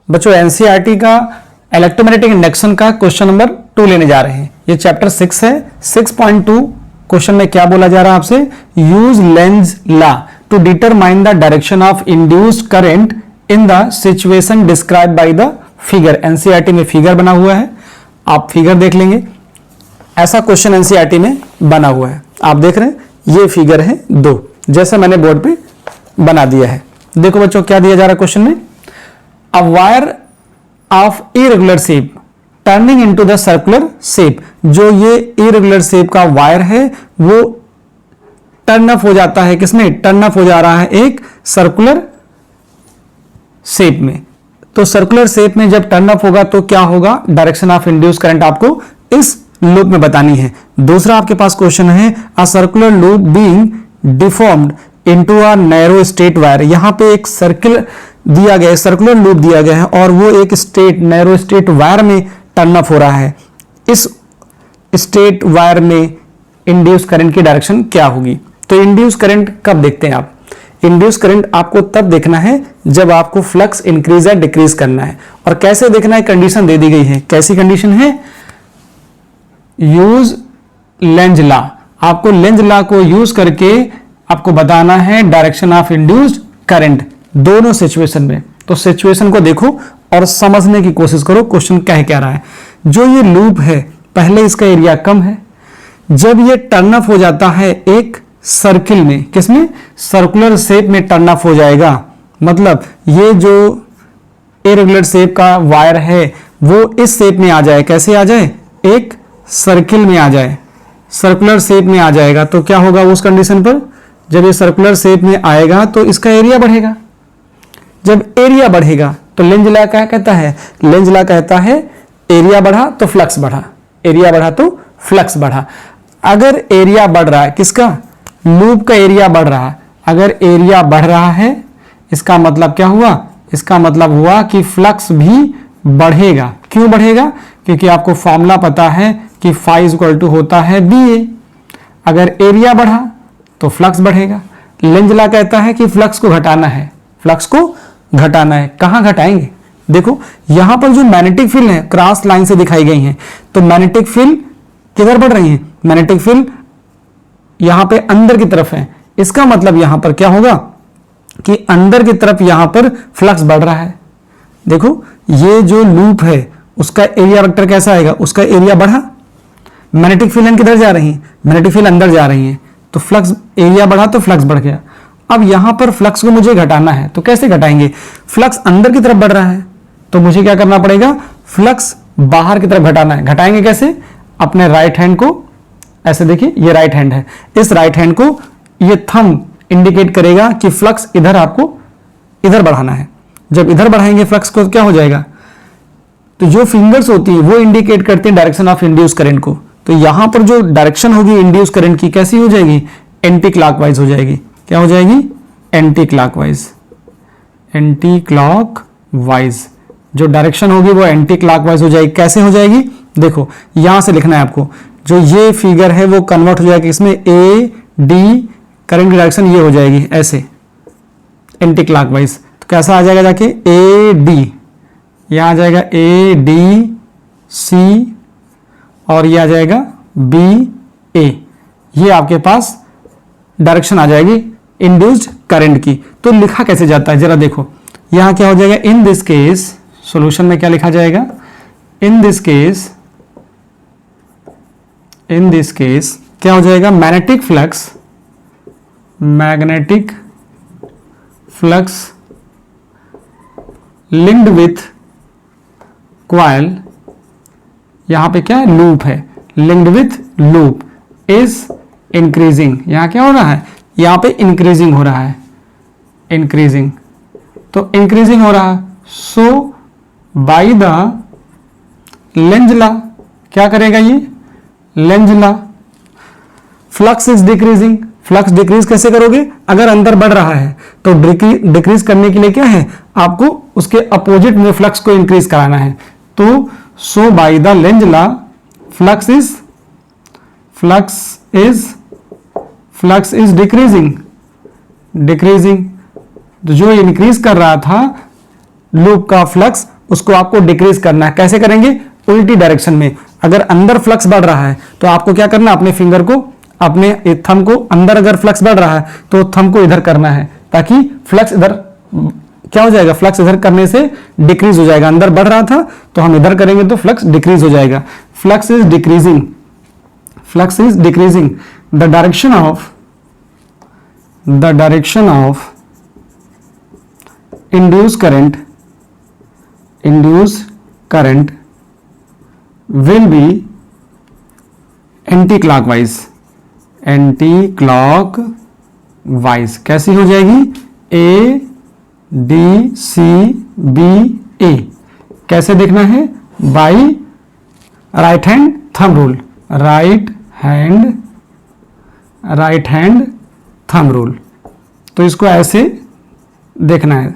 बच्चों एनसीईआरटी का electromagnetic induction का क्वेश्चन नंबर 2 लेने जा रहे हैं। ये चैप्टर 6 है। 6.2 क्वेश्चन में क्या बोला जा रहा है आपसे, use Lenz law to determine the direction of induced current in the situation describe by the figure. NCERT में फिगर बना हुआ है, आप फिगर देख लेंगे। ऐसा क्वेश्चन एनसीईआरटी में बना हुआ है, आप देख रहे हैं, ये फिगर है 2, जैसे मैंने बोर्ड पे बना दिया है। देखो बच्चों क्या दिया जा रहा है क्वेश्चन में, a wire of irregular shape turning into the circular shape. जो ये इरेगुलर शेप का वायर है वो टर्न अप हो जाता है, किसमें टर्न अप हो जा रहा है, एक सर्कुलर शेप में। तो सर्कुलर शेप में जब टर्न अप होगा तो क्या होगा, डायरेक्शन ऑफ इंड्यूस करंट आपको इस लूप में बतानी है। दूसरा आपके पास क्वेश्चन है, a circular loop being deformed into a narrow straight wire. यहां पे एक सर्कल दिया गया है, सर्कुलर लूप दिया गया है और वो एक स्ट्रेट नैरो स्ट्रेट वायर में टर्न अप हो रहा है। इस स्ट्रेट वायर में इंड्यूस करंट की डायरेक्शन क्या होगी। तो इंड्यूस करंट कब देखते हैं आप, इंड्यूस करंट आपको तब देखना है जब आपको फ्लक्स इंक्रीज या डिक्रीज करना है। और कैसे देखना है, कंडीशन दे दी गई है। कैसी कंडीशन है, यूज लेंज लॉ। आपको लेंज लॉ को यूज करके आपको बताना है डायरेक्शन ऑफ इंड्यूस्ड करंट दोनों सिचुएशन में। तो सिचुएशन को देखो और समझने की कोशिश करो क्वेश्चन क्या रहा है। जो ये लूप है पहले इसका एरिया कम है, जब ये टर्न अप हो जाता है एक सर्किल में, किसमें, सर्कुलर शेप में टर्न अप हो जाएगा। मतलब ये जो इरेगुलर शेप का वायर है वो इस शेप में आ जाए, कैसे आ जाए, एक सर्किल में आ जाए, सर्कुलर शेप में आ जाएगा। तो क्या होगा उस कंडीशन पर, जब ये सर्कुलर शेप में आएगा तो इसका एरिया बढ़ेगा। जब एरिया बढ़ेगा तो लेंज लॉ क्या कहता है, लेंज लॉ कहता है एरिया बढ़ा तो फ्लक्स बढ़ा, एरिया बढ़ा तो फ्लक्स बढ़ा। अगर एरिया बढ़ रहा है, किसका, लूप का एरिया बढ़ रहा है, अगर एरिया बढ़ रहा है इसका मतलब क्या हुआ, इसका मतलब हुआ कि फ्लक्स भी बढ़ेगा। क्यों बढ़ेगा, क्योंकि आपको फॉर्मूला पता है कि फाई इक्वल टू होता है BA। अगर एरिया बढ़ा तो फ्लक्स बढ़ेगा। लेंज लॉ कहता है कि फ्लक्स को घटाना है, फ्लक्स को घटाना है। कहां घटाएंगे, देखो यहां पर जो मैग्नेटिक फील्ड है क्रॉस लाइन से दिखाई गई है, तो मैग्नेटिक फील्ड किधर बढ़ रही है, मैग्नेटिक फील्ड यहां पे अंदर की तरफ है। इसका मतलब यहां पर क्या होगा कि अंदर की तरफ यहां पर फ्लक्स बढ़ रहा है। देखो ये जो लूप है उसका एरिया वेक्टर कैसा आएगा, उसका एरिया बढ़ा, मैग्नेटिक फील्ड किधर जा रही है, मैग्नेटिक फील्ड अंदर जा रही है, तो फ्लक्स एरिया बढ़ा तो फ्लक्स बढ़ गया। अब यहां पर फ्लक्स को मुझे घटाना है, तो कैसे घटाएंगे, फ्लक्स अंदर की तरफ बढ़ रहा है तो मुझे क्या करना पड़ेगा, फ्लक्स बाहर की तरफ घटाना है। घटाएंगे कैसे, अपने राइट हैंड को ऐसे देखिए, ये राइट हैंड है, इस राइट हैंड को ये थंब इंडिकेट करेगा कि फ्लक्स इधर आपको इधर बढ़ाना है। जब इधर बढ़ाएंगे फ्लक्स को क्या हो जाएगा, तो जो फिंगर्स होती है वो इंडिकेट करते हैं डायरेक्शन ऑफ इंड्यूस करंट को। तो यहां पर जो डायरेक्शन होगी इंड्यूस करंट की कैसी हो जाएगी, एंटी क्लॉकवाइज हो जाएगी। क्या हो जाएगी, एंटी क्लॉकवाइज, एंटी क्लॉकवाइज जो डायरेक्शन होगी वो एंटी क्लॉकवाइज हो जाएगी। कैसे हो जाएगी, देखो यहां से लिखना है आपको, जो ये फिगर है वो कन्वर्ट हो जाएगी इसमें AD, करंट की डायरेक्शन ये हो जाएगी ऐसे एंटी क्लॉकवाइज। तो कैसा आ जाएगा जाके AD, यहां आ जाएगा ADC और ये आ जाएगा BA। ये आपके पास डायरेक्शन आ जाएगी इंड्यूस्ड करंट की। तो लिखा कैसे जाता है जरा देखो, यहां क्या हो जाएगा, इन दिस केस, सॉल्यूशन में क्या लिखा जाएगा, इन दिस केस क्या हो जाएगा, magnetic flux linked with coil, यहां पे क्या है, लूप है, linked with loop is increasing. यहां क्या हो रहा है, यहां पे इंक्रीजिंग हो रहा है, इंक्रीजिंग, तो इंक्रीजिंग हो रहा है। सो बाय द लेंज लॉ क्या करेगा ये, length law, flux is decreasing. Flux decrease कैसे करोगे, अगर अंदर बढ़ रहा है तो डिक्रीज करने के लिए क्या है, आपको उसके अपोजिट में फ्लक्स को इंक्रीज कराना है। तो so by the Lenz law flux is decreasing. तो जो इंक्रीज कर रहा था लूप का फ्लक्स उसको आपको डिक्रीज करना है। कैसे करेंगे? उल्टी डायरेक्शन में। अगर अंदर फ्लक्स बढ़ रहा है तो आपको क्या करना है, अपने फिंगर को, अपने थंब को, अंदर अगर फ्लक्स बढ़ रहा है तो थंब को इधर करना है, ताकि फ्लक्स इधर क्या हो जाएगा, फ्लक्स इधर करने से डिक्रीज हो जाएगा। अंदर बढ़ रहा था तो हम इधर करेंगे तो फ्लक्स डिक्रीज हो जाएगा। Flux is decreasing, flux is decreasing, the direction of induced current will be anti-clockwise, कैसी हो जाएगी? A D C B A। कैसे देखना है? By right hand thumb rule, right hand thumb rule. तो इसको ऐसे देखना है,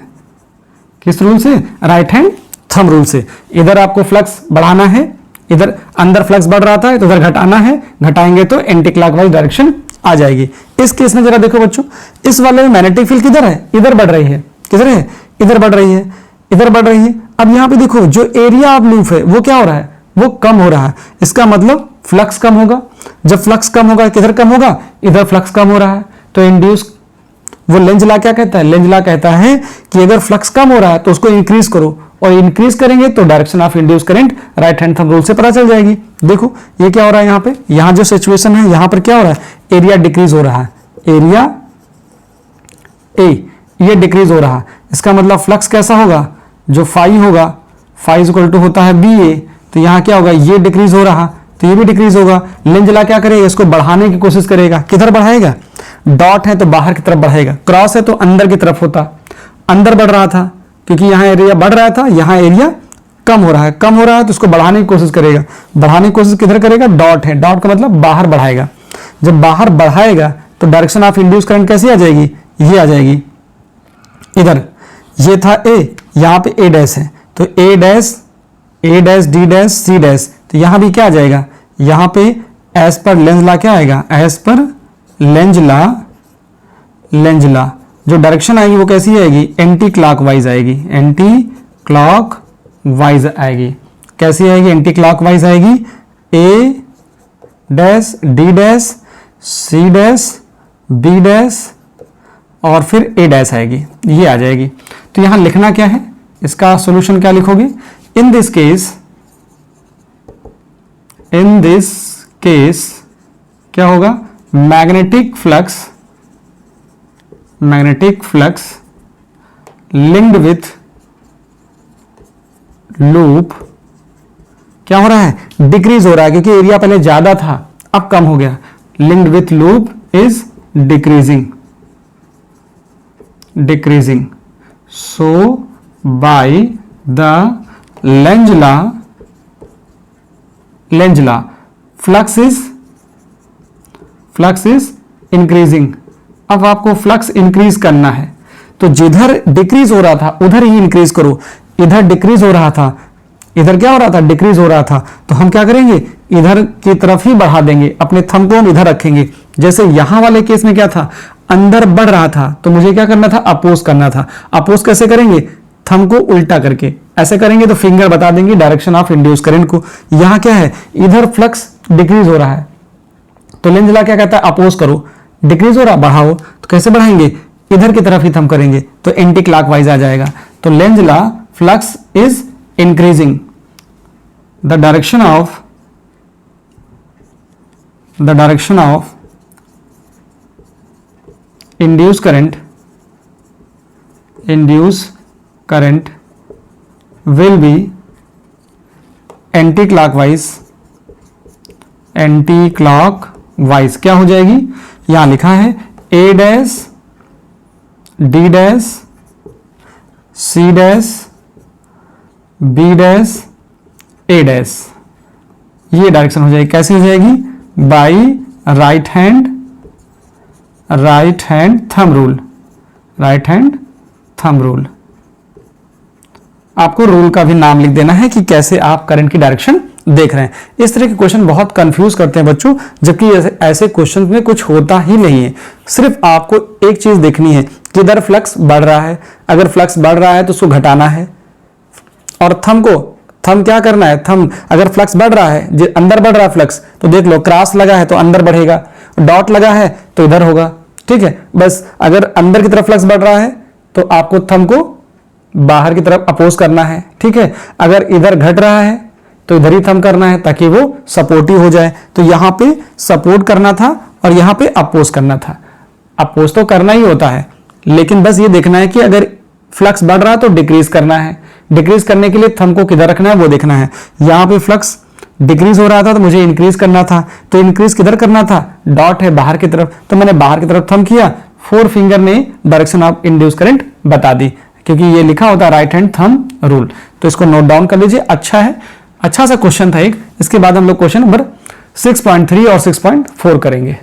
किस रूल से? राइट हैंड थंब रूल से। इधर आपको फ्लक्स बढ़ाना है, इधर अंदर फ्लक्स बढ़ रहा था तो इधर घटाना है, घटाएंगे तो एंटी क्लॉकवाइज डायरेक्शन आ जाएगी। इस केस में जरा देखो बच्चों, इस वाले में मैग्नेटिक फील्ड किधर है? इधर बढ़ रही है। किधर है? इधर बढ़ रही है, इधर बढ़ रही है। अब यहां पे देखो जो एरिया ऑफ लूप है वो क्या हो रहा है? वो कम हो रहा है। इसका मतलब फ्लक्स कम होगा। जब फ्लक्स कम होगा किधर कम होगा? इधर फ्लक्स कम हो रहा है। तो इंड्यूस, वो लेंज लॉ क्या कहता है? लेंज लॉ कहता है कि अगर फ्लक्स कम हो रहा है तो उसको इंक्रीज करो, और इंक्रीज करेंगे तो direction of induce current right hand thumb rule से पता चल जाएगी। देखो ये क्या हो रहा है यहाँ पे, यहाँ जो सिचुएशन है यहाँ पर क्या हो रहा है? एरिया डिक्रीज हो रहा है, एरिया ए ये डिक्रीज हो रहा है। इसका मतलब फ्लक्स कैसा होगा? जो फाई होगा, फाई इज इक्वल टू होता है बी ए, तो यहाँ क्या होगा? ये डिक्रीज हो रहा तो ये भी डिक्रीज होगा। लेंज लॉ क्या करेगा? इसको बढ़ाने की कोशिश करेगा। किधर बढ़ाएगा? डॉट है तो बाहर की तरफ बढ़ाएगा, क्रॉस है तो अंदर की तरफ होता। अंदर बढ़ रहा था क्योंकि यहाँ एरिया बढ़ रहा था, यहाँ एरिया कम हो रहा है। कम हो रहा है तो उसको बढ़ाने की कोशिश करेगा। बढ़ाने की कोशिश किधर करेगा? डॉट है, डॉट का मतलब बाहर बढ़ाएगा। जब बाहर बढ़ाएगा तो डायरेक्शन ऑफ इंड्यूस करंट कैसी आ जाएगी? ये आ जाएगी। इधर ये था ए, यहाँ पे ए डैश है तो A dash D dash C dash, तो यहाँ भी क्या आ जाएगा? यहाँ पे एज पर लेंज लॉ क्या आएगा? एज पर लेंज लॉ जो डायरेक्शन आएगी वो कैसी आएगी? एंटी क्लॉकवाइज आएगी, एंटी क्लॉकवाइज आएगी। कैसी आएगी? एंटी क्लॉकवाइज आएगी। A dash D dash C dash B dash और फिर ए डैश आएगी, ये आ जाएगी। तो यहां लिखना क्या है? इसका सॉल्यूशन क्या लिखोगे? इन दिस केस क्या होगा? Magnetic flux linked with loop क्या हो रहा है? डिक्रीज हो रहा है, क्योंकि एरिया पहले ज्यादा था अब कम हो गया। Linked with loop is decreasing. So by the Lenz law flux is increasing. अब आपको फ्लक्स इंक्रीज करना है तो जिधर डिक्रीज हो रहा था उधर ही इंक्रीज करो। इधर डिक्रीज हो रहा था, इधर क्या हो रहा था? डिक्रीज हो रहा था, तो हम क्या करेंगे? इधर की तरफ ही बढ़ा देंगे, अपने थंब को हम इधर रखेंगे। जैसे यहां वाले केस में क्या था? अंदर बढ़ रहा था तो मुझे क्या करना था? अपोज करना था। अपोज कैसे करेंगे? थंब को उल्टा करके ऐसे करेंगे तो फिंगर बता देंगे डायरेक्शन ऑफ इंड्यूस करंट को। यहां क्या है? इधर फ्लक्स डिक्रीज हो रहा है तो लेंज लॉ क्या कहता है? अपोज करो। डिक्रीज हो रहा, बढ़ाओ। तो कैसे बढ़ाएंगे? इधर की तरफ ही थंब करेंगे तो एंटी क्लॉकवाइज आ जाएगा। तो length law flux is increasing, the direction of induced current will be anti-clockwise। क्या हो जाएगी? यहां लिखा है A dash D dash C dash B dash A dash, ये डायरेक्शन हो जाएगी। कैसे हो जाएगी? By right hand thumb rule. आपको रूल का भी नाम लिख देना है कि कैसे आप करंट की डायरेक्शन देख रहे हैं। इस तरह के क्वेश्चन बहुत कंफ्यूज करते हैं बच्चों, जबकि ऐसे क्वेश्चन में कुछ होता ही नहीं है। सिर्फ आपको एक चीज देखनी है कि इधर फ्लक्स बढ़ रहा है, अगर फ्लक्स बढ़ रहा है तो उसको घटाना है, और थंब क्या करना है, थंब अगर फ्लक्स बढ़ रहा है, अंदर बढ़ रहा है फ्लक्स, तो देख लो क्रॉस लगा है तो अंदर बढ़ेगा, डॉट लगा है तो इधर होगा, ठीक है। बस अगर अंदर की तरफ फ्लक्स बढ़ रहा है तो आपको थंब को बाहर की तरफ अपोज करना है, ठीक है। अगर इधर घट रहा है तो इधर ही थंब करना है ताकि वो सपोर्टिव हो जाए। तो यहां पे सपोर्ट करना था और यहां पे अपोज करना था। अपोज तो करना ही होता है, लेकिन बस ये देखना है कि अगर फ्लक्स बढ़ रहा है तो डिक्रीज करना है। डिक्रीज करने के लिए थंब को किधर रखना है वो देखना है। यहां पे फ्लक्स डिक्रीज हो रहा था तो मुझे इंक्रीज करना था, तो इंक्रीज किधर करना था, डॉट है बाहर की तरफ, तो मैंने बाहर की तरफ थंब किया, 4 फिंगर ने डायरेक्शन ऑफ इंड्यूस करंट बता दी, क्योंकि ये लिखा होता है राइट हैंड थंब रूल। तो इसको नोट डाउन कर लीजिए, अच्छा है, अच्छा सा क्वेश्चन था एक। इसके बाद हम लोग क्वेश्चन नंबर 6.3 और 6.4 करेंगे।